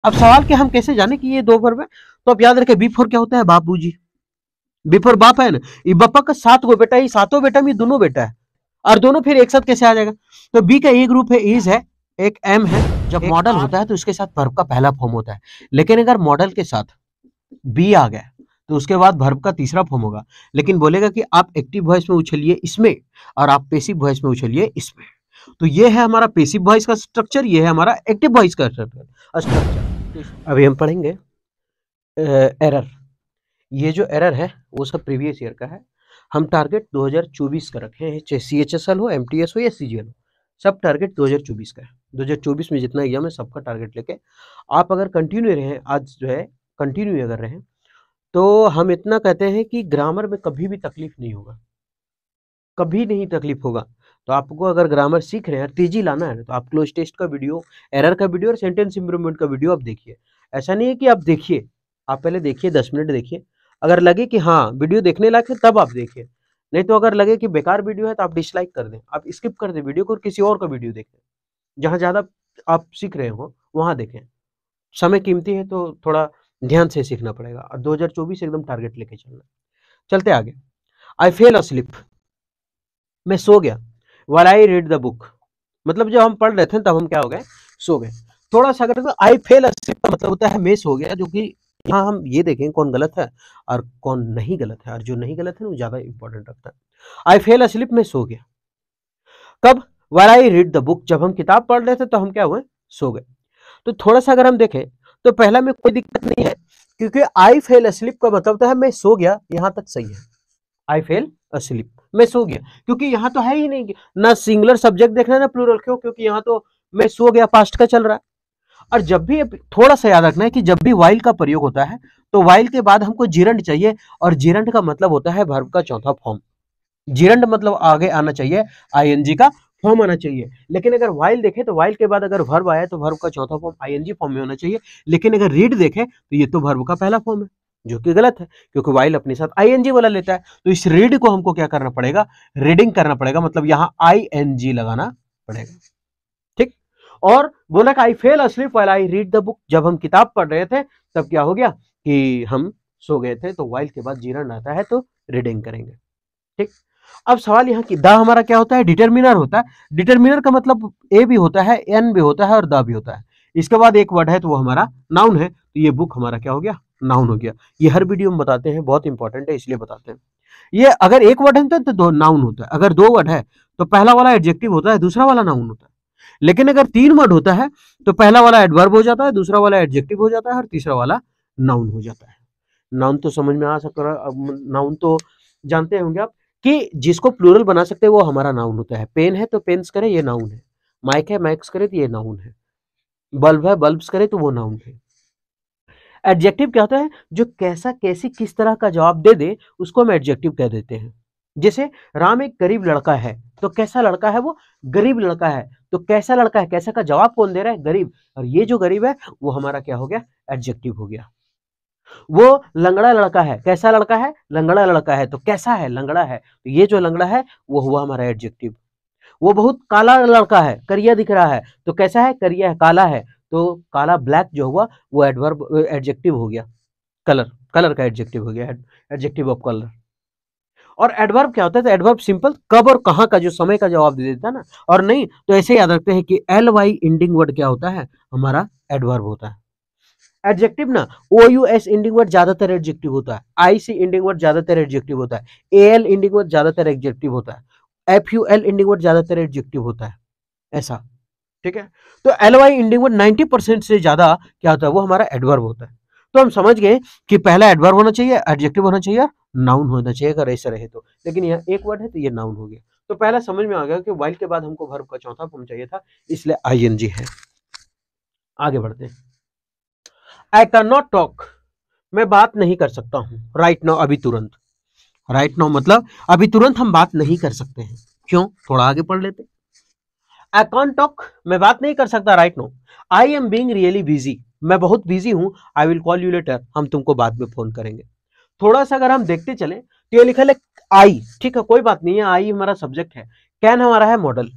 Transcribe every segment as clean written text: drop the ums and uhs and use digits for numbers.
अब सवाल कि हम कैसे जाने कि ये दो वर्ब है, तो अब याद रखें बी फॉर क्या होता है, बापूजी। बी फॉर बाप है ना, ये बापा का 7 गो बेटा, ये सातों बेटा में दोनों बेटा है, और दोनों फिर एक साथ कैसे आ जाएगा। तो बी का ए ग्रुप है, इज है, एक एम है। जब मॉडल होता है तो इसके साथ वर्ब का पहला फॉर्म होता है, लेकिन अगर मॉडल के साथ बी आ गया तो उसके बाद वर्ब का तीसरा फॉर्म होगा। लेकिन बोलेगा कि आप एक्टिव वॉइस में उछलिए इसमें, और आप पेसिव वॉइस में उछलिए इसमें। तो ये है हमारा पेसिव वॉइस का स्ट्रक्चर, ये है हमारा एक्टिव वॉइस का स्ट्रक्चर। अभी हम पढ़ेंगे एरर। ये जो एरर है वो सब प्रीवियस ईयर का है। हम टारगेट 2024 का रखे हैं, चाहे CHSL हो, MTS हो या CGL हो, सब टारगेट 2024 का है। 2024 में जितना एग्जाम है सबका टारगेट लेके आप अगर कंटिन्यू रहे, आज जो है कंटिन्यू अगर रहे, तो हम इतना कहते हैं कि ग्रामर में कभी भी तकलीफ नहीं होगा, कभी नहीं तकलीफ होगा। तो आपको अगर ग्रामर सीख रहे हैं, तेजी लाना है, तो आप क्लोज टेस्ट का वीडियो, एरर का वीडियो और सेंटेंस इंप्रूवमेंट का वीडियो आप देखिए। ऐसा नहीं है कि आप देखिए, आप पहले देखिए 10 मिनट देखिए, अगर लगे कि हाँ वीडियो देखने लायक है तब आप देखिए, नहीं तो अगर लगे कि बेकार वीडियो है तो आप डिसलाइक कर दें, आप स्किप कर दें वीडियो को और किसी और का वीडियो देखें जहाँ ज़्यादा आप सीख रहे हो वहाँ देखें। समय कीमती है तो थोड़ा ध्यान से सीखना पड़ेगा, और 2024 एकदम टारगेट लेके चलना। चलते आगे। आई फेल अस्लीप, मैं सो गया। While I read the book, मतलब जब हम पढ़ रहे थे तब हम क्या हो गए, सो गए। थोड़ा सा अगर आई फेल अस्लीप का मतलब होता है मैं सो गया, जो कि यहाँ हम ये देखें कौन गलत है और कौन नहीं गलत है, और जो नहीं गलत है वो ज्यादा इंपॉर्टेंट रखता है। आई फेल अस्लीप, मैं सो गया। कब? While I read the book, जब हम किताब पढ़ रहे थे तो हम क्या हुए, सो गए। तो थोड़ा सा अगर हम देखें तो पहला में कोई दिक्कत नहीं है, क्योंकि आई फेल अस्लीप का मतलब होता है मैं सो गया, यहां तक सही है। आई फेल अस्लीप, मैं सो गया, क्योंकि यहां तो है ही नहीं ना सिंगुलर सब्जेक्ट देखना ना प्लूरल, क्यों, क्योंकि यहां तो मैं सो गया पास्ट का चल रहा है। और जब भी थोड़ा सा याद रखना है कि जब भी वाइल का प्रयोग होता है तो वाइल के बाद हमको जिरंड चाहिए, और जिरंड का मतलब होता है वर्ब का चौथा फॉर्म। जिरंड मतलब आगे आना चाहिए, आईएनजी का फॉर्म आना चाहिए। लेकिन अगर वाइल देखें तो वाइल के बाद अगर वर्ब आया तो वर्ब का चौथा फॉर्म आईएनजी फॉर्म में होना चाहिए। लेकिन अगर रीड देखें तो ये तो वर्ब का पहला फॉर्म है, जो कि गलत है, क्योंकि वाइल अपने साथ आईएनजी वाला लेता है। तो इस रीड को हमको क्या करना पड़ेगा, रीडिंग करना पड़ेगा, मतलब यहां आईएनजी लगाना पड़ेगा। ठीक। और बोला कि I fell asleep while I read the book, जब हम किताब पढ़ रहे थे तब क्या हो गया कि हम सो गए थे। तो वाइल के बाद जीरन आता है तो रीडिंग करेंगे। ठीक। अब सवाल यहाँ की द हमारा क्या होता है, डिटर्मिनर होता है। डिटर्मिनर का मतलब ए भी होता है, एन भी होता है और द भी होता है। इसके बाद एक वर्ड है तो वो हमारा नाउन है, तो ये बुक हमारा क्या हो गया, नाउन हो गया। ये हर वीडियो में बताते हैं, बहुत इंपॉर्टेंट है इसलिए बताते हैं। ये अगर एक वर्ड है तो दो नाउन होता है, अगर दो वर्ड है तो पहला वाला एडजेक्टिव होता है, दूसरा वाला नाउन होता है। लेकिन अगर तीन वर्ड होता है तो पहला वाला एडवर्ब हो जाता है, दूसरा वाला एडजेक्टिव हो जाता है और तीसरा वाला नाउन हो जाता है। नाउन तो समझ में आ सकता है, नाउन तो जानते होंगे आप कि जिसको प्लूरल बना सकते हैं वो हमारा नाउन होता है। पेन है तो पेन्स करे, ये नाउन है। माइक है माइक्स करे तो ये नाउन है। बल्ब है बल्ब्स करे तो वो नाउन है। एडजेक्टिव क्या होता है, जो कैसा कैसी किस तरह का जवाब दे दे उसको हम एडजेक्टिव कह देते हैं। जैसे राम एक गरीब लड़का है, तो कैसा लड़का है वो, गरीब लड़का है। तो कैसा लड़का है, कैसा का जवाब कौन दे रहा है, गरीब, और ये जो गरीब है वो हमारा क्या हो गया, एडजेक्टिव हो गया। वो लंगड़ा लड़का है, कैसा लड़का है, लंगड़ा लड़का है, तो कैसा है, लंगड़ा है, तो ये जो लंगड़ा है वो हुआ हमारा एडजेक्टिव। वो बहुत काला लड़का है, करिया दिख रहा है, तो कैसा है, करिया है, काला है, तो काला ब्लैक जो हुआ वो एडवर्ब एडजेक्टिव हो गया। कलर, कलर का एडजेक्टिव हो गया, एडजेक्टिव ऑफ कलर। और एडवर्ब क्या होता है, तो एडवर्ब सिंपल कब और कहाँ का जो समय का जवाब दे देता है ना। और नहीं तो ऐसे याद रखते हैं कि एल वाई इंडिंग वर्ड क्या होता है, हमारा एडवर्ब होता है। एडजेक्टिव ना, ओ यू एस इंडिंग वर्ड ज्यादातर एडजेक्टिव होता है, आई सी इंडिंग वर्ड ज्यादातर एडजेक्टिव होता है, ए एल इंडिंग वर्ड ज्यादातर एडजेक्टिव होता है, F U L ending word ज्यादातर एडजेक्टिव होता है, ऐसा। ठीक है। तो एल वाई इंडिंग वर्ड 90% से ज्यादा क्या होता है, वो हमारा एडवर्ब होता है। तो हम समझ गए कि पहला एडवर्ब होना चाहिए, एडजेक्टिव होना चाहिए, नाउन होना चाहिए अगर ऐसा रहे तो। लेकिन यहाँ एक वर्ड है तो ये नाउन हो गया। तो पहला समझ में आ गया कि वाइल के बाद हमको वर्ब का चौथा फॉर्म चाहिए था, इसलिए आईएनजी है। आगे बढ़ते हैं। आई कैन नॉट टॉक, मैं बात नहीं कर सकता हूं, राइट नाउ, अभी तुरंत। राइट नाउ मतलब अभी तुरंत हम बात नहीं कर सकते हैं। क्यों, थोड़ा आगे पढ़ लेते। आई कॉन्ट टॉक, मैं बात नहीं कर सकता right now. I am being really busy, मैं बहुत बिजी हूं। I will call you later, हम तुमको बाद में फोन करेंगे। थोड़ा सा अगर हम देखते चले तो ये लिखा है आई, ठीक है कोई बात नहीं है, आई हमारा सब्जेक्ट है, कैन हमारा है मॉडल।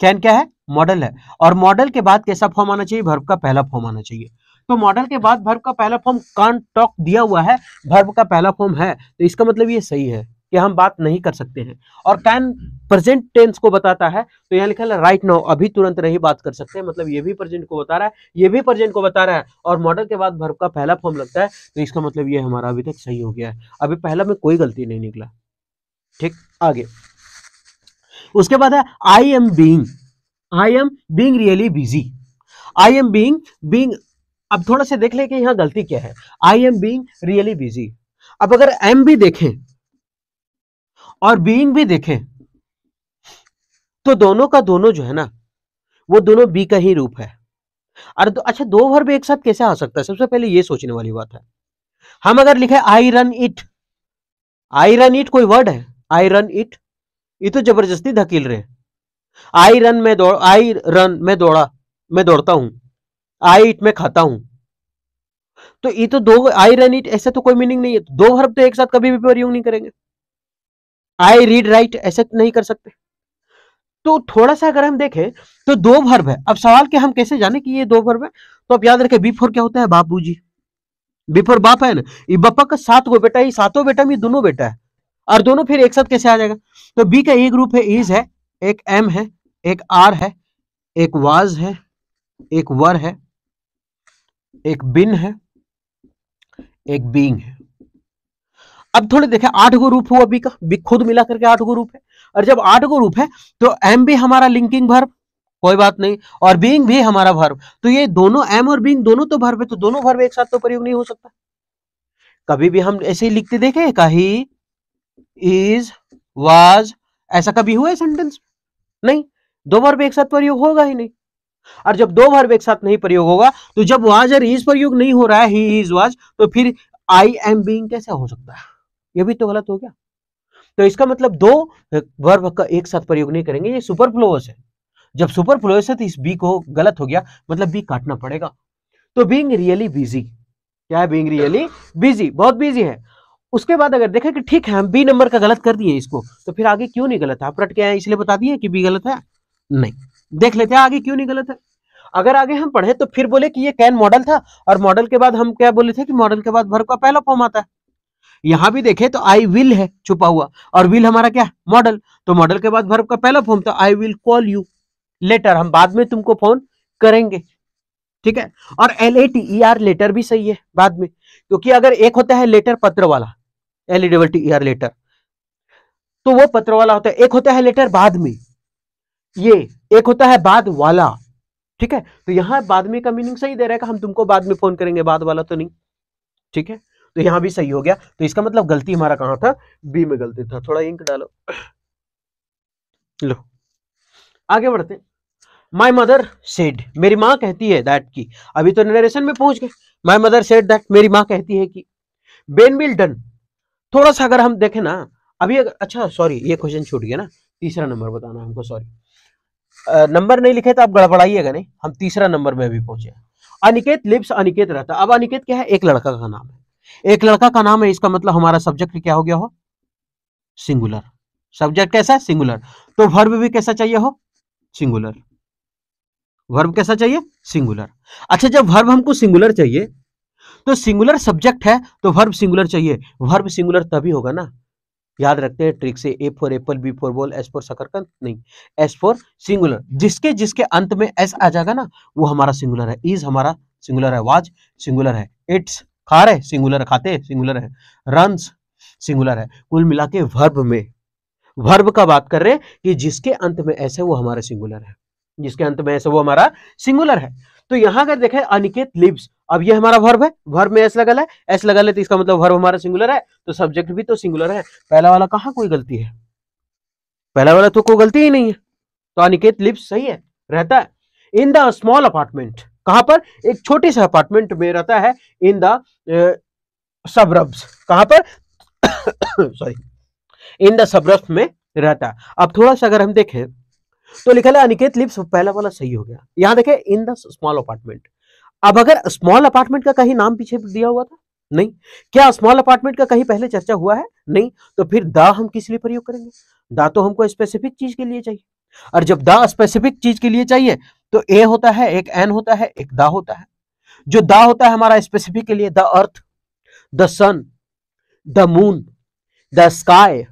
कैन क्या है? मॉडल है। और मॉडल के बाद कैसा फॉर्म आना चाहिए? वर्ब का पहला फॉर्म आना चाहिए। तो मॉडल के बाद वर्ब का पहला फॉर्म कांट टॉक दिया हुआ है, वर्ब का पहला फॉर्म है, तो इसका मतलब ये सही है कि हम बात नहीं कर सकते हैं। और कैन प्रेजेंट टेंस को बताता है, तो यहाँ लिखा है राइट नाउ, अभी तुरंत नहीं बात कर सकते हैं, मतलब ये भी प्रेजेंट को बता रहा है, ये भी प्रेजेंट को बता रहा है, और मॉडल के बाद वर्ब का पहला फॉर्म लगता है, तो इसका मतलब ये हमारा अभी तक सही हो गया है। अभी पहला में कोई गलती नहीं निकला। ठीक, आगे उसके बाद है I am being really busy. I am being अब थोड़ा सा देख ले कि यहां गलती क्या है। I am being really busy, अब अगर एम भी देखें और बीइंग भी देखें, तो दोनों का दोनों जो है ना, वो दोनों बी का ही रूप है। अरे तो अच्छा, दो वर्ब एक साथ कैसे आ सकता है? सबसे पहले ये सोचने वाली बात है। हम अगर लिखे आई रन इट कोई वर्ड है? आई रन इट, ये तो जबरदस्ती धकेल रहे हैं। आई रन मैं दौड़ता हूं, आई इट मैं खाता हूं, तो ये तो दो, आई रन इट ऐसे तो कोई मीनिंग नहीं है। दो वर्ब तो एक साथ कभी भी प्रयोग नहीं करेंगे। आई रीड राइट ऐसे नहीं कर सकते। तो थोड़ा सा अगर हम देखें तो दो वर्ब है। अब सवाल कि हम कैसे जाने कि ये दो वर्ब है, तो आप याद रखें बिफोर क्या होता है? बापूजी। बिफोर बाप है ना, ये बप्पा का 7 गो बेटा, ये सातों बेटा में दोनों बेटा है, और दोनों फिर एक साथ कैसे आ जाएगा? तो बी का एक ग्रुप है, इज है, एक एम है, एक आर है, एक वाज है, एक वर है, एक बिन है, एक बीइंग है। अब थोड़े देखें, 8 गो रूप हुआ बी का, बी खुद मिला करके 8 गो रूप है, और जब 8 गो रूप है तो एम भी हमारा लिंकिंग वर्ब, कोई बात नहीं, और बीइंग भी हमारा वर्ब, तो ये दोनों एम और बीइंग दोनों तो वर्ब है, तो दोनों वर्ब एक साथ तो प्रयोग नहीं हो सकता। कभी भी हम ऐसे ही लिखते देखे का ही, इज, वाज, ऐसा कभी हुआ है सेंटेंस? नहीं, दो वर्ब एक साथ प्रयोग होगा ही नहीं। और जब दो वर्ब एक साथ नहीं प्रयोग होगा, तो जब वाज और इज प्रयोग नहीं हो रहा है, ही इज वाज, तो फिर आई एम बीइंग कैसे हो सकता है? ये भी तो गलत हो गया। तो इसका मतलब दो वर्ब का एक साथ प्रयोग नहीं करेंगे, ये सुपरफ्लुअस है। जब सुपरफ्लुअस है तो इस बी को गलत हो गया, मतलब बी काटना पड़ेगा। तो बीइंग रियली बिजी, क्या है? बीइंग रियली बिजी, बहुत बिजी है। उसके बाद अगर देखें कि ठीक है हम बी नंबर का गलत कर दिए इसको, तो फिर आगे क्यों नहीं गलत है? आप रट के आए इसलिए बता दिए कि बी गलत है? नहीं, देख लेते हैं आगे क्यों नहीं गलत है। अगर आगे हम पढ़े तो फिर बोले कि ये कैन मॉडल था, और मॉडल के बाद हम क्या बोले थे कि मॉडल के बाद वर्ब का पहला फॉर्म आता है। यहां भी देखे तो आई विल है छुपा हुआ, और विल हमारा क्या है? मॉडल। तो मॉडल के बाद वर्ब का पहला फॉर्म था I will call you later, हम बाद में तुमको फोन करेंगे। ठीक है, और LATER लेटर भी सही है बाद में, क्योंकि अगर एक होता है लेटर पत्र वाला, LETTER लेटर, तो वो पत्र वाला होता है। एक होता है लेटर बाद में, ये एक होता है बाद वाला। ठीक है, तो यहां बाद में का मीनिंग सही दे रहा है कि हम तुमको बाद में फोन करेंगे, बाद वाला तो नहीं। ठीक है, तो यहां भी सही हो गया। तो इसका मतलब गलती हमारा कहां था? बी में गलती था। थोड़ा इंक डालो, लो आगे बढ़ते। माई मदर सेड, मेरी माँ कहती है दैट की, अभी तो नरेशन में पहुंच गए। माई मदर सेड दैट, मेरी माँ कहती है कि। बेन विल डन, थोड़ा सा अगर हम देखें ना, अभी अगर, अच्छा सॉरी ये क्वेश्चन छूट गया ना, तीसरा नंबर बताना हमको, सॉरी नंबर नहीं लिखे तो आप गड़बड़ाइएगा नहीं, हम तीसरा नंबर में भी पहुंचे। अनिकेत लिव्स, अनिकेत रहता। अब अनिकेत क्या है? एक लड़का का नाम है, एक लड़का का नाम है, इसका मतलब हमारा सब्जेक्ट क्या हो गया? हो सिंगुलर। सब्जेक्ट कैसा है? सिंगुलर। तो वर्ब भी कैसा चाहिए? हो सिंगुलर। वर्ब कैसा चाहिए? सिंगुलर। अच्छा, जब वर्ब हमको सिंगुलर चाहिए, तो सिंगुलर सब्जेक्ट है तो वर्ब सिंगुलर चाहिए। वर्ब सिंगुलर तभी होगा ना, याद रखते हैं ट्रिक से, A for apple, B for ball, S for शकरकंद नहीं, एस फॉर सिंगुलर। जिसके जिसके अंत में एस आ जाएगा ना, वो हमारा सिंगुलर है। इज हमारा सिंगुलर है, वाज सिंगुलर है, इट्स खा रहे सिंगुलर, खाते सिंगुलर है, रन्स सिंगुलर है। कुल मिला के वर्ब में, वर्ब का बात कर रहे हैं कि जिसके अंत में एस है वो हमारा सिंगुलर है, जिसके अंत में एस है वो हमारा सिंगुलर है। तो यहां अगर देखें अनिकेत लिव्स, अब ये हमारा वर्ब है, वर्ब में एस लगा है, एस लगा ले तो इसका मतलब वर्ब हमारा सिंगुलर है, तो सब्जेक्ट भी तो सिंगुलर है। पहला वाला कहां कोई गलती है? पहला वाला तो कोई गलती ही नहीं है। तो अनिकेत लिव्स सही है, रहता है इन द स्मॉल अपार्टमेंट, कहां पर? एक छोटे से अपार्टमेंट में रहता है, इन द सबरब्स, कहां पर? सॉरी, इन द सबरब्स में रहता है। अब थोड़ा सा अगर हम देखें तो लिखा है अनिकेत लिव्स, पहला वाला सही हो गया। यहां देखें इन द स्मॉल अपार्टमेंट। अब अगर स्मॉल अपार्टमेंट का कहीं नाम पीछे दिया हुआ था? नहीं। क्या स्मॉल अपार्टमेंट का कहीं पहले चर्चा हुआ है? नहीं। तो फिर द हम किस लिए प्रयोग करेंगे? द तो हमको स्पेसिफिक चीज के लिए चाहिए। और जब द स्पेसिफिक चीज के लिए चाहिए तो ए होता है, एक एन होता है, एक दा होता है। जो दा होता है हमारा स्पेसिफिक के लिए the earth, the sun, the moon, the sky.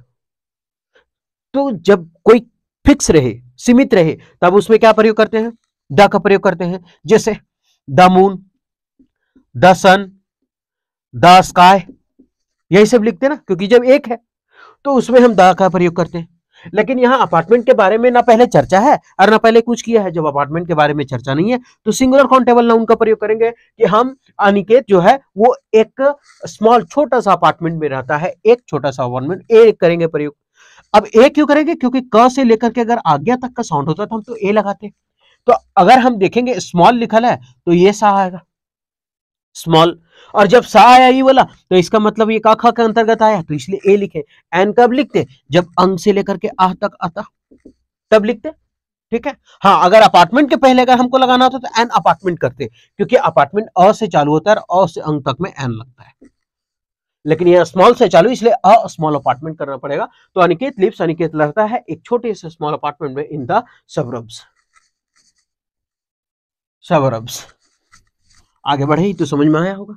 तो जब कोई फिक्स रहे, सीमित रहे, तब उसमें क्या प्रयोग करते हैं, द का प्रयोग करते हैं। जैसे the moon, the sun, the sky, यही सब लिखते हैं ना, क्योंकि जब एक है तो उसमें हम द का प्रयोग करते हैं। लेकिन यहाँ अपार्टमेंट के बारे में ना पहले चर्चा है और ना पहले कुछ किया है। जब अपार्टमेंट के बारे में चर्चा नहीं है तो सिंगुलर काउंटेबल नाउन का प्रयोग करेंगे कि हम अनिकेत जो है वो एक स्मॉल छोटा सा अपार्टमेंट में रहता है, एक छोटा सा अपार्टमेंट, ए करेंगे प्रयोग। अब ए क्यों करेंगे, क्योंकि क से लेकर के अगर आज्ञा तक का साउंड होता है तो हम तो ए लगाते। तो अगर हम देखेंगे स्मॉल लिखल है तो ये सा आएगा स्मॉल, और जब सा आया ये वाला तो इसका मतलब ये का के अंतर्गत आया, तो इसलिए ए लिखे। एन कब लिखते, जब अंग से लेकर के आह तक आता तब लिखते। ठीक है। हाँ, अगर अपार्टमेंट के पहले अगर हमको लगाना होता तो एन अपार्टमेंट करते, क्योंकि अपार्टमेंट अ से चालू होता है और अ से अंग तक में एन लगता है। लेकिन यह स्मॉल से चालू, इसलिए अ स्मॉल अपार्टमेंट करना पड़ेगा। तो अनिकेत लिव्स, अनिकेत रहता है एक छोटे से स्मॉल अपार्टमेंट में इन द सबरब्स। सबरब्स आगे बढ़े तो समझ में आया होगा।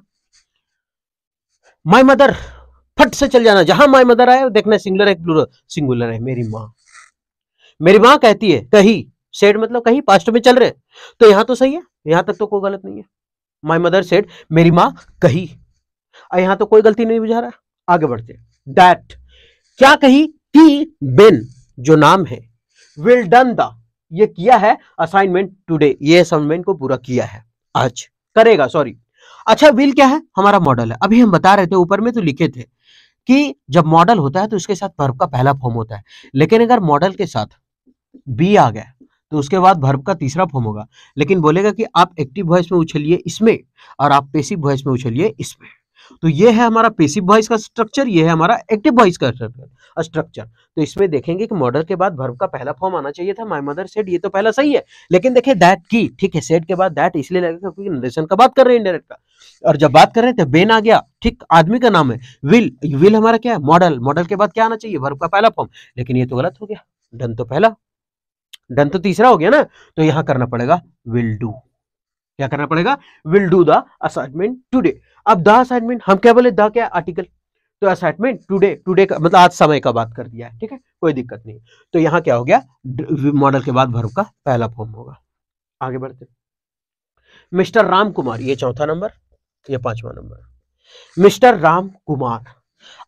माय मदर, फट से चल जाना, जहां माय मदर आए देखना सिंगुलर है प्लूरल, सिंगुलर है। मेरी माँ, मेरी माँ कहती है, कही, सेड मतलब कहीं, पास्ट में चल रहे, तो यहां तो सही है, यहां तक तो कोई गलत नहीं है। माय मदर सेड, मेरी माँ कही, यहां तो कोई गलती नहीं बुझा रहा। आगे बढ़ते। दैट, क्या कही, टी बेन जो नाम है, विल डन द, ये किया है असाइनमेंट टुडे, ये असाइनमेंट को पूरा किया है आज, करेगा, सॉरी। अच्छा, विल क्या है, हमारा मॉडल है। अभी हम बता रहे थे, ऊपर में तो लिखे थे कि जब मॉडल होता है तो उसके साथ वर्ब का पहला फॉर्म होता है, लेकिन अगर मॉडल के साथ बी आ गया तो उसके बाद वर्ब का तीसरा फॉर्म होगा। लेकिन बोलेगा कि आप एक्टिव वॉइस में उछलिए इसमें और आप पैसिव वॉइस में उछलिए इसमें। तो ये है हमारा पैसिव वॉइस का स्ट्रक्चर, ये है हमारा एक्टिव वॉइस का स्ट्रक्चर। तो इसमें देखेंगे कि मॉडल के बाद वर्ब का पहला फॉर्म आना चाहिए था, माय मदर सेड, ये तो पहला सही है। लेकिन देखिए दैट की, ठीक है, सेड के बाद दैट इसलिए लगेगा क्योंकि नरेशन का बात कर रहे हैं, इंडायरेक्ट का। और जब बात कर रहे थे बेन आ गया, ठीक, आदमी का नाम है। विल, विल हमारा क्या है, मॉडल, मॉडल के बाद क्या आना चाहिए, वर्ब का पहला फॉर्म। लेकिन ये तो गलत हो गया, डन तो पहला, डन तो तीसरा हो गया ना। तो यहां करना पड़ेगा विल डू। क्या करना पड़ेगा, will do the assignment today. अब द असाइनमेंट, हम क्या बोले, द क्या आर्टिकल, तो असाइनमेंट टुडे, टुडे का मतलब आज समय का बात कर दिया है। ठीक है, कोई दिक्कत नहीं। तो यहां क्या हो गया, मॉडल के बाद वर्ब का पहला फॉर्म होगा। आगे बढ़ते। मिस्टर राम कुमार, ये चौथा नंबर, ये पांचवा नंबर, मिस्टर राम कुमार।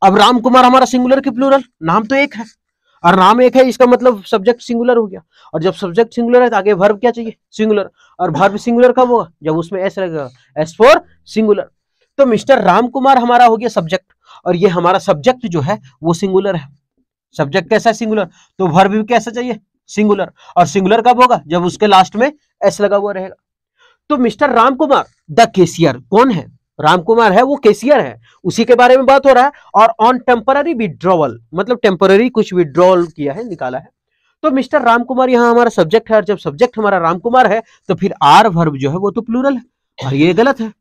अब राम कुमार हमारा सिंगुलर की प्लूरल, नाम तो एक है और नाम एक है, इसका मतलब सब्जेक्ट सिंगुलर हो गया। और जब सब्जेक्ट सिंगुलर है तो आगे वर्ब क्या चाहिए, सिंगुलर। और वर्ब सिंगुलर कब होगा, जब उसमें एस लगेगा, एस फॉर सिंगुलर। तो मिस्टर राम कुमार हमारा हो गया सब्जेक्ट, और ये हमारा सब्जेक्ट जो है वो सिंगुलर है। सब्जेक्ट कैसा है, सिंगुलर, तो वर्ब भी कैसा चाहिए, सिंगुलर। और सिंगुलर कब होगा, जब उसके लास्ट में एस लगा हुआ रहेगा। तो mister Ram Kumar the cashier, कौन है, राम कुमार है, वो केसियर है, उसी के बारे में बात हो रहा है। और ऑन टेम्पररी विड्रॉवल, मतलब टेम्पररी कुछ विड्रॉल किया है, निकाला है। तो मिस्टर राम कुमार यहाँ हमारा सब्जेक्ट है, और जब सब्जेक्ट हमारा राम कुमार है तो फिर आर वर्ब जो है वो तो प्लूरल है, और ये गलत है,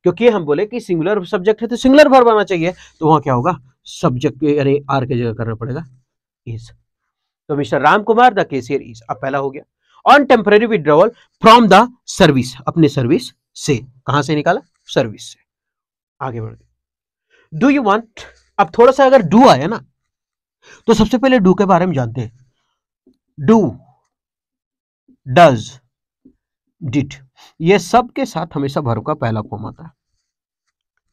क्योंकि हम बोले कि सिंगुलर सब्जेक्ट है तो सिंगुलर वर्ब आना चाहिए। तो वहां क्या होगा, सब्जेक्ट यानी आर की जगह करना पड़ेगा इज। तो mister Ram Kumar the cashier is, अब पहला हो गया। On temporary withdrawal from the service, अपने सर्विस से, कहां से निकाला, सर्विस से। आगे बढ़ गए। डू यू वांट, अब थोड़ा सा अगर डू आया ना तो सबसे पहले डू के बारे में जानते हैं। डू, डज, डिड, ये सब के साथ हमेशा वर्ब का पहला फॉर्म आता है।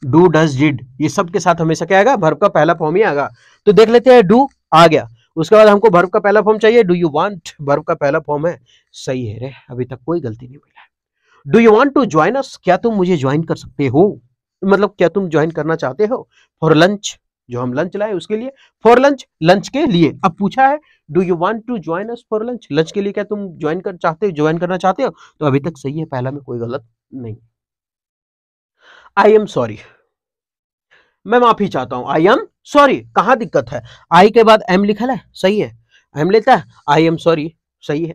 डू, डज, डिड, ये सब के साथ हमेशा क्या आएगा, वर्ब का पहला फॉर्म ही आएगा। तो देख लेते हैं, डू आ गया, उसके बाद हमको वर्ब का पहला फॉर्म चाहिए, डू यू वांट, वर्ब का पहला फॉर्म है, सही है रे, अभी तक कोई गलती नहीं मिला है। Do you want to join us, क्या तुम मुझे ज्वाइन कर सकते हो, मतलब क्या तुम ज्वाइन करना चाहते हो। फॉर लंच, जो हम लंच लाए उसके लिए, फॉर लंच, लंच के लिए। अब पूछा है do you want to join us for lunch, lunch के लिए क्या तुम ज्वाइन कर चाहते हो, ज्वाइन करना चाहते हो, तो अभी तक सही है, पहला में कोई गलत नहीं। आई एम सॉरी, मैं माफी चाहता हूं, आई एम सॉरी, कहां दिक्कत है, आई के बाद एम लिखा है, सही है, एम लेता है, आई एम सॉरी, सही है।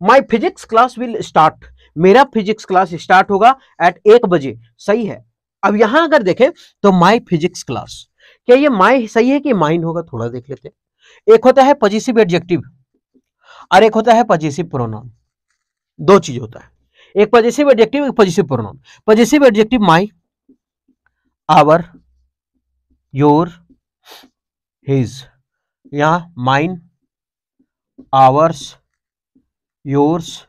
माई फिजिक्स क्लास विल स्टार्ट, मेरा फिजिक्स क्लास स्टार्ट होगा एट 1 बजे, सही है। अब यहां अगर देखें तो माई फिजिक्स क्लास, क्या ये माई सही है कि माइन होगा, थोड़ा देख लेते हैं। एक होता है पॉजिटिव एडजेक्टिव, और एक होता है पजेसिव प्रोनाउन। दो चीज होता है, एक पजेसिव एडजेक्टिव, एक possessive pronoun. Possessive adjective my, our, your, his, या माइन, आवर्स, योर्स,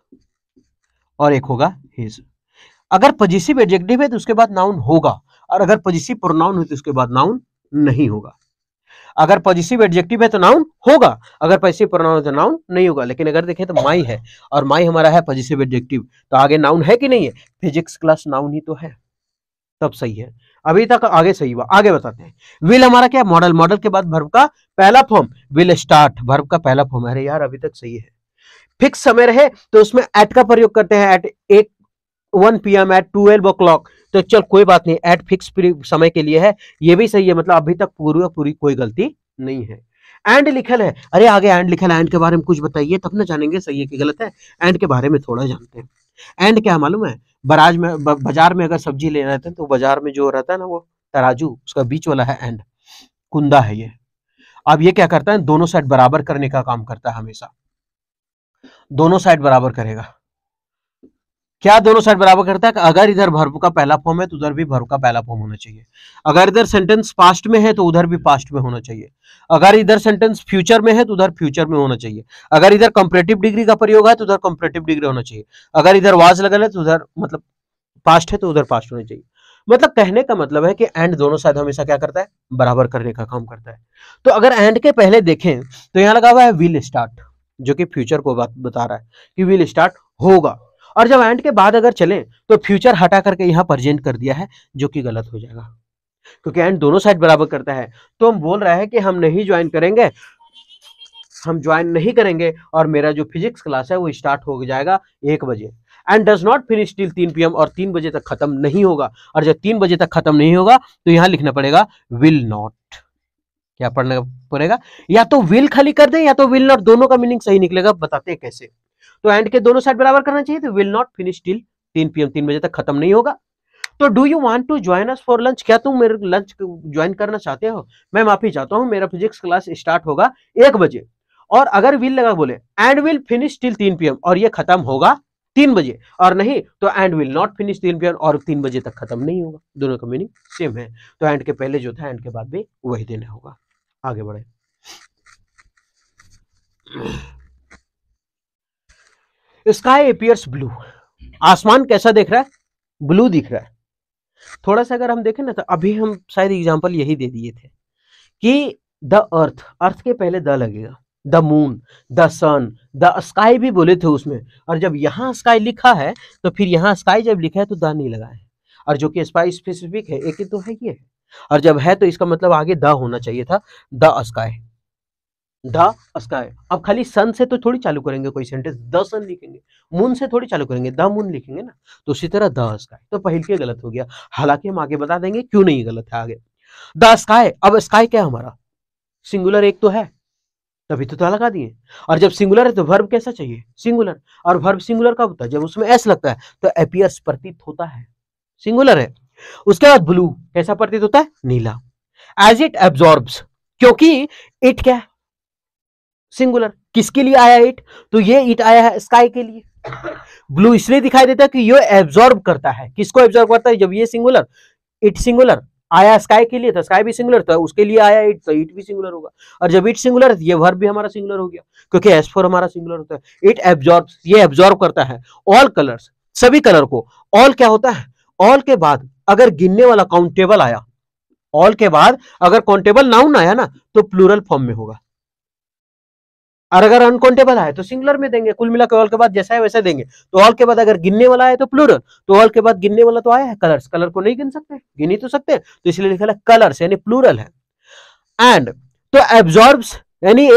और एक होगा हिज। अगर पजेसिव एडजेक्टिव है तो उसके बाद नाउन होगा, और अगर पजेसिव प्रोनाउन है तो उसके बाद नाउन नहीं होगा। अगर पॉजिटिव एडजेक्टिव है तो नाउन होगा, अगर पॉजिटिव प्रोनाउन है तो नाउन नहीं होगा। लेकिन अगर देखें तो माई है और माई हमारा है पॉजिटिव एडजेक्टिव, तो आगे नाउन है कि नहीं है? फिजिक्स क्लास नाउन ही तो है, तब सही है। अभी तक आगे सही हुआ, आगे बताते हैं। विल हमारा क्या? मॉडल। मॉडल के बाद वर्ब का पहला फॉर्म विल स्टार्ट, वर्ब का पहला फॉर्म। अरे यार अभी तक सही है। फिक्स समय रहे तो उसमें एट का प्रयोग करते हैं, एट 1 PM, एट 12 o'clock। तो चल कोई बात नहीं, एट फिक्स समय के लिए है, ये भी सही है। मतलब अभी तक पूरी कोई गलती नहीं है। एंड लिखल है, अरे आगे एंड लिखल है, एंड के बारे में कुछ बताइए तब ना जानेंगे सही है कि गलत है। एंड के बारे में थोड़ा जानते हैं। एंड क्या मालूम है? बाजार में अगर सब्जी ले रहे थे तो बाजार में जो रहता है ना वो तराजू, उसका बीच वाला है एंड, कुंदा है ये। अब ये क्या करता है? दोनों साइड बराबर करने का काम करता है हमेशा, दोनों साइड बराबर करेगा। क्या दोनों साइड बराबर करता है कि अगर इधर वर्ब का पहला फॉर्म है तो उधर भी वर्ब का पहला फॉर्म होना चाहिए। अगर इधर सेंटेंस पास्ट में है तो उधर भी पास्ट में होना चाहिए। अगर इधर सेंटेंस फ्यूचर में है तो उधर फ्यूचर में होना चाहिए। अगर इधर कंपैरेटिव डिग्री का प्रयोग है तो उधर कंपैरेटिव डिग्री होना चाहिए। अगर इधर वाज लगल है तो उधर मतलब पास्ट है तो उधर पास्ट होना चाहिए। मतलब कहने का मतलब है कि एंड दोनों साइड हमेशा क्या करता है? बराबर करने का काम करता है। तो अगर एंड के पहले देखें तो यहां लगा हुआ है विल स्टार्ट, जो कि फ्यूचर को बात बता रहा है कि विल स्टार्ट होगा। और जब एंड के बाद अगर चलें तो फ्यूचर हटा करके यहां प्रेजेंट कर दिया है, जो कि गलत हो जाएगा क्योंकि एंड दोनों साइड बराबर करता है। तो हम बोल रहे हैं कि हम नहीं ज्वाइन करेंगे, हम ज्वाइन नहीं करेंगे और मेरा जो फिजिक्स क्लास है वो स्टार्ट हो जाएगा 1 बजे and does not finish till 3 PM, और 3 बजे तक खत्म नहीं होगा। और जब 3 बजे तक खत्म नहीं होगा तो यहां लिखना पड़ेगा विल नॉट। क्या पढ़ना पड़ेगा? या तो विल खाली कर दें या तो विल नॉट, दोनों का मीनिंग सही निकलेगा। बताते हैं कैसे। तो एंड के दोनों साइड बराबर करना चाहिए, तो will not finish till 3 PM, 3 बजे तक खत्म नहीं होगा। तो do you want to join us for lunch? क्या तुम मेरे लंच ज्वाइन करना चाहते हो? मैं माफी चाहता हूं, मेरा फिजिक्स क्लास स्टार्ट होगा 1 बजे। और अगर विल लगा बोले and will finish till 3 PM, और ये खत्म होगा 3 बजे, और नहीं तो and will not finish 3 PM और 3 बजे तक खत्म नहीं होगा। दोनों का मीनिंग सेम है। तो एंड के पहले जो था एंड के बाद भी वही देना होगा। आगे बढ़े। स्काई अपीयर्स ब्लू, आसमान कैसा दिख रहा है? ब्लू दिख रहा है। थोड़ा सा अगर हम देखें ना तो अभी हम शायद एग्जांपल यही दे दिए थे कि द अर्थ, अर्थ के पहले द लगेगा, the moon, the sun, the sky भी बोले थे उसमें। और जब यहाँ स्काई लिखा है तो फिर यहाँ स्काई जब लिखा है तो द नहीं लगा है, और जो कि स्काई स्पेसिफिक है, एक ही तो है ये। और जब है तो इसका मतलब आगे द होना चाहिए था, द स्काई, द स्काई। अब खाली सन से तो थोड़ी चालू करेंगे कोई सेंटेंस, द सन लिखेंगे। मून से थोड़ी चालू करेंगे, द मून लिखेंगे ना। तो उसी तरह द स्काई, तो पहले के गलत हो गया। हालांकि हम आगे बता देंगे क्यों नहीं गलत है आगे। द स्काई, अब स्काई क्या हमारा सिंगुलर एक तो है, तभी तो ता लगा दिए। और जब सिंगुलर है तो वर्ब कैसा चाहिए? सिंगुलर। और वर्ब सिंगुलर कब होता है? जब उसमें एस लगता है, तो अपीयर्स प्रतीत होता है, सिंगुलर है। उसके बाद ब्लू कैसा प्रतीत होता है? नीला। एज इट एब्जॉर्ब्स, क्योंकि इट क्या है? सिंगुलर। किसके लिए आया इट? तो ये इट आया है स्काई के लिए। ब्लू इसलिए दिखाई देता है कि ये एब्जॉर्ब करता है। किसको एब्जॉर्ब करता है? जब ये सिंगुलर, इट सिंगुलर आया स्काई के लिए, तो स्काई भी सिंगुलर था, उसके लिए आया इट, तो इट भी सिंगुलर होगा। और जब इट सिंगुलर है ये वर्ब भी हमारा सिंगुलर हो गया, क्योंकि एस फोर हमारा सिंगुलर होता है। इट एब्जॉर्ब्स, ये एब्जॉर्ब करता है ऑल कलर्स, सभी कलर को। ऑल क्या होता है? ऑल के बाद अगर गिनने वाला काउंटेबल आया, ऑल के बाद अगर काउंटेबल नाउन आया ना तो प्लूरल फॉर्म में होगा, और अगर अनकाउंटेबल आए तो सिंगुलर में देंगे। कुल मिलाकर ऑल के बाद जैसा है वैसा देंगे। तो ऑल के बाद अगर गिनने वाला है तो प्लूरल, तो ऑल के बाद गिनने वाला तो आया है कलर्स, कलर को नहीं गिन सकते, गिन ही तो सकते हैं, तो इसलिए लिखा है कलर्स, यानी प्लूरल है। एंड तो एब्जॉर्ब्स यानी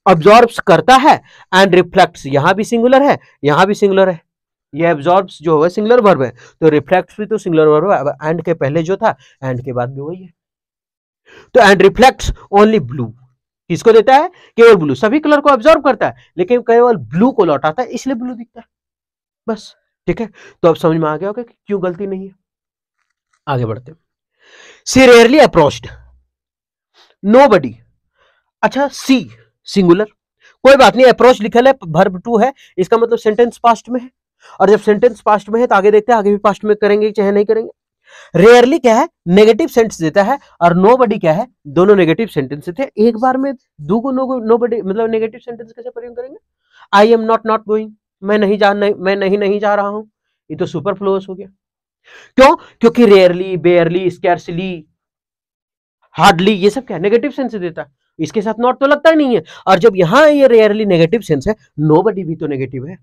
अब्जॉर्ब्स करता है, एंड रिफ्लेक्ट्स, यहां भी सिंगुलर है यहां भी सिंगुलर है। ये एब्जॉर्ब्स जो है सिंगुलर वर्ब है, तो रिफ्लेक्ट्स भी तो सिंगुलर वर्ब है। अब एंड के पहले जो था एंड के बाद भी वही है। तो एंड रिफ्लेक्ट्स ओनली ब्लू, किसको देता है? केवल ब्लू। सभी कलर को ऑब्जर्व करता है लेकिन केवल ब्लू को लौटाता है, इसलिए ब्लू दिखता है, बस। ठीक है, तो अब समझ में आ गया होगा कि क्यों गलती नहीं है। आगे बढ़ते हैं। सी रेयरली अप्रोच्ड, नोबडी। अच्छा, सी सिंगुलर, कोई बात नहीं, अप्रोच लिखल है, वर्ब टू है, इसका मतलब सेंटेंस पास्ट में है, और जब सेंटेंस पास्ट में है तो आगे देखते हैं आगे भी पास्ट में करेंगे चाहे नहीं करेंगे। रेयरली क्या है, नेगेटिव सेंटेंस देता है, और नोबडी क्या है, दोनों नेगेटिव सेंटेंस थे। एक बार में दो को नोबडी मतलब नेगेटिव सेंटेंस कैसे प्रयोग करेंगे? आई एम नॉट गोइंग, मैं नहीं जा रहा हूं, ये तो सुपरफ्लुअस हो गया। क्यों? क्योंकि रेयरली, बेयरली, स्कैर्सली, हार्डली, ये सब क्या नेगेटिव सेंस देता है, इसके साथ नॉट तो लगता ही नहीं है। और जब यहां ये रेयरली नेगेटिव सेंस है, नोबडी भी तो नेगेटिव है,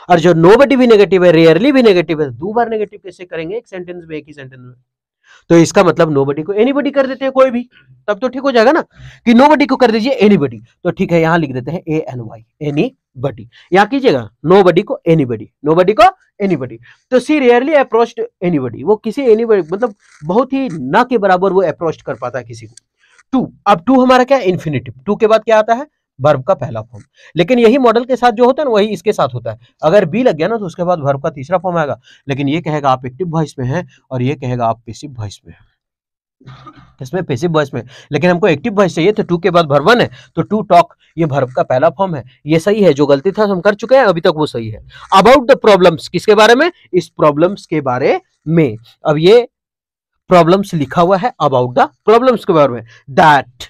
और जो नोबडी भी नेगेटिव है, रेयरली भी नेगेटिव है, दो बार नेगेटिव कैसे करेंगे एक सेंटेंस में, एक ही सेंटेंस में? तो इसका मतलब नोबडी को एनीबडी कर देते हैं कोई भी, तब तो ठीक हो जाएगा ना, कि नोबडी को कर दीजिए एनीबडी, तो ठीक है, यहां लिख देते हैं ANY, एनीबडी। यहां कीजिएगा नोबडी को एनीबडी, नोबडी को एनीबडी। तो सी रेयरली अप्रोच्ड एनीबडी, वो किसी एनीबडी मतलब बहुत ही ना के बराबर वो अप्रोच कर पाता है किसी को। टू, अब टू हमारा क्या है, इन्फिनिटिव। टू के बाद क्या आता है, वर्ब का पहला फॉर्म। लेकिन यही मॉडल के साथ जो होता है ना, वही इसके साथ होता है। अगर बी लग गया ना तो उसके बाद वर्ब का तीसरा फॉर्म आएगा, लेकिन ये कहेगा आप एक्टिव वॉइस में हैं, और ये कहेगा आप पैसिव वॉइस में हैं। इसमें पैसिव वॉइस में, लेकिन हमको एक्टिव वॉइस चाहिए, तो टू के बाद वर्ब वन है, तो टू टॉक ये वर्ब का पहला फॉर्म है। ये सही है, जो गलती था हम कर चुके हैं अभी तक वो सही है। अबाउट द प्रॉब्लम्स, किसके बारे में? इस प्रॉब्लम्स के बारे में। अब ये प्रॉब्लम्स लिखा हुआ है अबाउट द प्रॉब्लम्स के बारे में। दैट,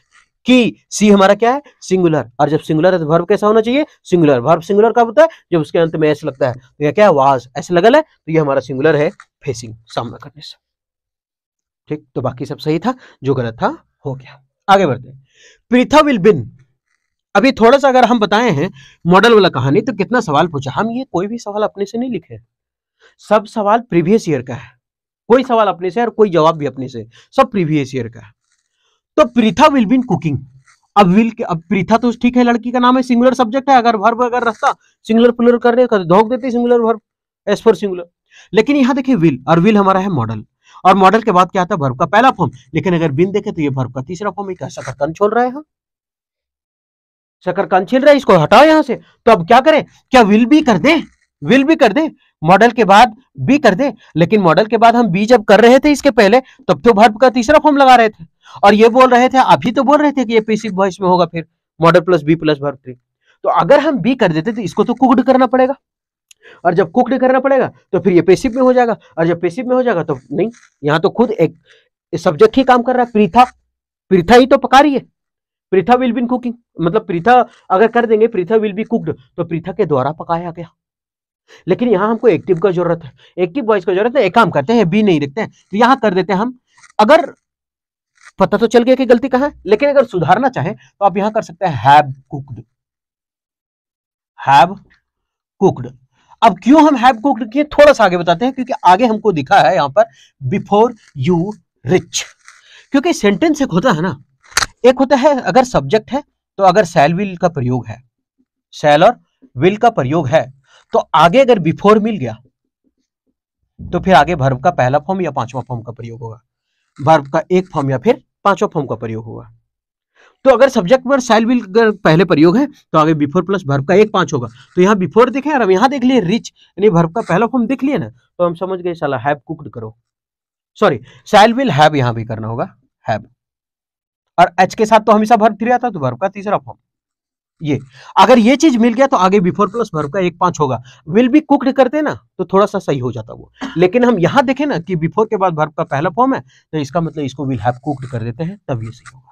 कि सी हमारा क्या है, सिंगुलर, और जब सिंगुलर है तो वर्ब कैसा होना चाहिए, सिंगुलर। वर्ब सिंगुलर कब होता है, जब उसके अंत में एस लगता है, तो ये क्या है, वाज, ऐसे लगल है, तो ये हमारा सिंगुलर है, फेसिंग, सामना करने से। ठीक, तो बाकी सब सही था, जो गलत था हो गया। आगे बढ़ते हैं। प्रीथा विल बिन, अभी थोड़ा सा अगर हम बताए हैं मॉडल वाला कहानी, तो कितना सवाल पूछा। हम ये कोई भी सवाल अपने से नहीं लिखे, सब सवाल प्रीवियस ईयर का है, कोई सवाल अपने से और कोई जवाब भी अपने से, सब प्रीवियस ईयर का है। तो प्रीथा विल बिन कुकिंग, अब प्रीथा तो ठीक है, लड़की का नाम है, सिंगुलर सब्जेक्ट है, अगर वर्ब अगर रहता सिंगुलर प्लूरल करने का धोख देते singular verb as for singular. लेकिन यहां देखिए विल, और विल हमारा है मॉडल, और मॉडल के बाद क्या आता है, वर्ब का पहला फॉर्म। लेकिन अगर बिन देखे तो ये वर्ब का तीसरा फॉर्म। एक शकरकंद छोड़ रहा है, हाँ शकरकंद छिल रहा है, इसको हटाओ यहां से। तो अब क्या करें, क्या विल भी कर दे, विल भी कर दे, मॉडल के बाद बी कर दे। लेकिन मॉडल के बाद हम बी जब कर रहे थे इसके पहले, तब तो वर्ब का तीसरा फॉर्म लगा रहे थे, और ये बोल रहे थे, अभी तो बोल रहे थे कि ये पैसिव वॉइस में होगा, फिर modal plus B plus verb 3। तो अगर हम बी कर देते तो इसको तो कुक्ड करना पड़ेगा, और जब कुक्ड करना पड़ेगा तो फिर ये पैसिव में हो जाएगा, और जब पैसिव में हो जाएगा तो नहीं, यहां तो खुद एक सब्जेक्ट ही काम कर रहा है, प्रीथा, प्रीथा ही तो पका रही है। प्रीथा विल बी कुकिंग, मतलब प्रीथा अगर कर देंगे प्रीथा विल बी कुक्ड, तो प्रीथा के द्वारा पकाया गया। लेकिन यहां हमको एक्टिव का जरूरत है, एक्टिव वॉइस का जरूरत है। एक काम करते हैं, बी नहीं लिखते हैं, तो यहां कर देते हैं हम। अगर पता तो चल गया कि गलती कहां है, लेकिन अगर सुधारना चाहे तो आप यहां कर सकते हैं हैव कुक्ड, हैव कुक्ड। अब क्यों हम हैव कुक्ड किए, थोड़ा सा आगे बताते हैं, क्योंकि आगे हमको दिखा है यहां पर बिफोर यू रिच। क्योंकि सेंटेंस एक होता है ना, एक होता है अगर सब्जेक्ट है तो अगर शैल विल का प्रयोग है, शैल और विल का प्रयोग है, तो आगे अगर बिफोर मिल गया तो फिर आगे वर्ब का पहला फॉर्म या पांचवा फॉर्म का प्रयोग होगा, वर्ब का एक फॉर्म या फिर पांचवा फॉर्म का प्रयोग होगा। तो अगर सब्जेक्ट पर शैल विल पहले प्रयोग है तो आगे बिफोर प्लस वर्ब का एक पांच होगा। तो यहाँ बिफोर देखे और हम यहाँ देख लिए रिच, यानी वर्ब का पहला फॉर्म देख लिए ना, तो हम समझ गए साला हैव कुक्ड करो, सॉरी शैल विल हैव यहां भी करना होगा हैव, और एच के साथ तो हमेशा वर्ब 3 आता, तो वर्ब का तीसरा फॉर्म। ये अगर ये चीज मिल गया तो आगे बिफोर प्लस वर्ब का एक पांच होगा। विल बी कुक्ड करते ना तो थोड़ा सा सही हो जाता वो, लेकिन हम यहां देखें ना कि बिफोर के बाद वर्ब का पहला फॉर्म है, तो इसका मतलब इसको विल हैव कुक्ड कर देते हैं, तब ये सही होगा।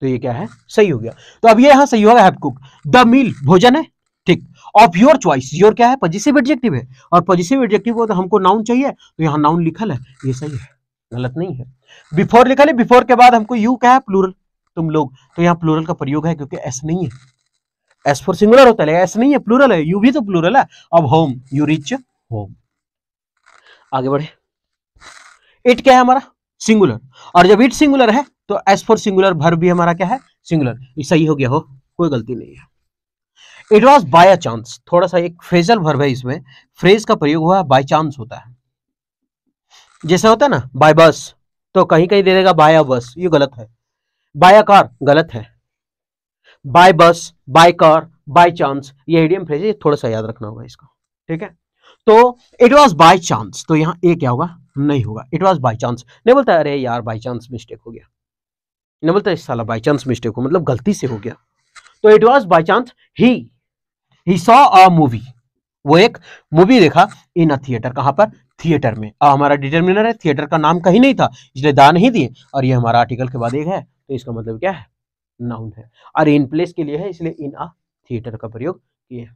तो ये क्या है, सही हो गया। तो अब ये यहां सही होगा हैव कुक। द मील भोजन है, ठीक, ऑफ योर चॉइस, योर क्या है, पॉजिटिव एडजेक्टिव है, और पॉजिटिव एडजेक्टिव को तो हमको नाउन चाहिए, तो यहाँ नाउन लिखल है, ये सही है, गलत नहीं है। बिफोर लिखल है, बिफोर के बाद हमको यू क्या है, प्लूरल, तुम लोग, तो यहाँ प्लूरल का प्रयोग है, क्योंकि एस नहीं है, एस फॉर सिंगुलर होता है, एस नहीं है, प्लूरल है, यू भी तो प्लूरल है। अब होम, यू रिच होम। आगे बढ़े, इट क्या है हमारा, सिंगुलर, और जब इट सिंगुलर है तो एस फॉर सिंगुलर वर्ब भी हमारा क्या है, सिंगुलर। ये सही हो गया, हो कोई गलती नहीं है। It was by a chance, थोड़ा सा एक फ्रेजल वर्ब है, इसमें फ्रेज का प्रयोग हुआ है, बाय चांस होता है। जैसे होता है ना बाय बस, तो कहीं कहीं दे देगा बाय अ बस, ये गलत है। बाय अ कार गलत है, बाय बस, बाय कार, बाय चांस, ये इडियम फ्रेज है, थोड़ा सा याद रखना होगा इसको, ठीक है। तो इट वॉज बाय चांस, तो यहाँ ए क्या होगा, नहीं होगा। इट वॉज बाय चांस, नहीं बोलता अरे यार बाय चांस मिस्टेक हो गया, नहीं बोलता इस साला बाय चांस मिस्टेक हो, मतलब गलती से हो गया। तो it was by chance he saw a movie, वो एक मूवी देखा इन अ थिएटर, कहां पर, थिएटर में। हमारा डिटर्मिनर है, थिएटर का नाम कहीं नहीं था इसलिए दा नहीं दिए, और ये हमारा आर्टिकल के बाद एक है तो इसका मतलब क्या है, नाउन है। और इन प्लेस के लिए है इसलिए इन अ थिएटर का प्रयोग किए।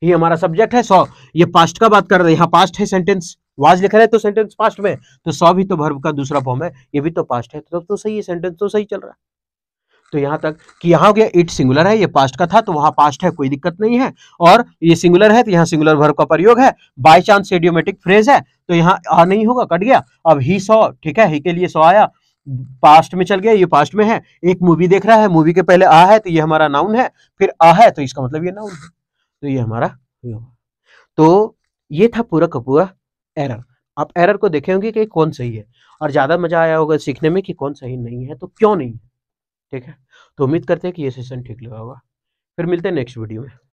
ये हमारा सब्जेक्ट है सॉ, ये पास्ट का बात कर रहे हैं, यहाँ पास्ट है, सेंटेंस वाज लिख रहे हैं तो सेंटेंस पास्ट में, तो सॉ भी तो वर्ब का दूसरा फॉर्म है, ये भी तो पास्ट है, तो सही है, सेंटेंस तो सही चल रहा है। तो यहां तक कि यहां हो गया इट सिंगुलर है, ये पास्ट का था तो वहां पास्ट है, कोई दिक्कत नहीं है, और ये सिंगुलर है तो यहाँ सिंगुलर वर्ब का प्रयोग है, बाय चांस इडियोमेटिक फ्रेज है तो यहाँ आ नहीं होगा, कट गया। अब ही सॉ, ठीक है, ही के लिए सॉ आया, पास्ट में चल गया, ये पास्ट में है, एक मूवी देख रहा है, मूवी के पहले आ है तो ये हमारा नाउन है, फिर आ है तो इसका मतलब ये नाउन है, तो ये हमारा, तो ये था पूरा का पूरा एरर। आप एरर को देखे होंगे कि कौन सही है, और ज्यादा मजा आया होगा सीखने में कि कौन सही नहीं है तो क्यों नहीं है, ठीक है। तो उम्मीद करते हैं कि ये सेशन ठीक लगा होगा, फिर मिलते हैं नेक्स्ट वीडियो में।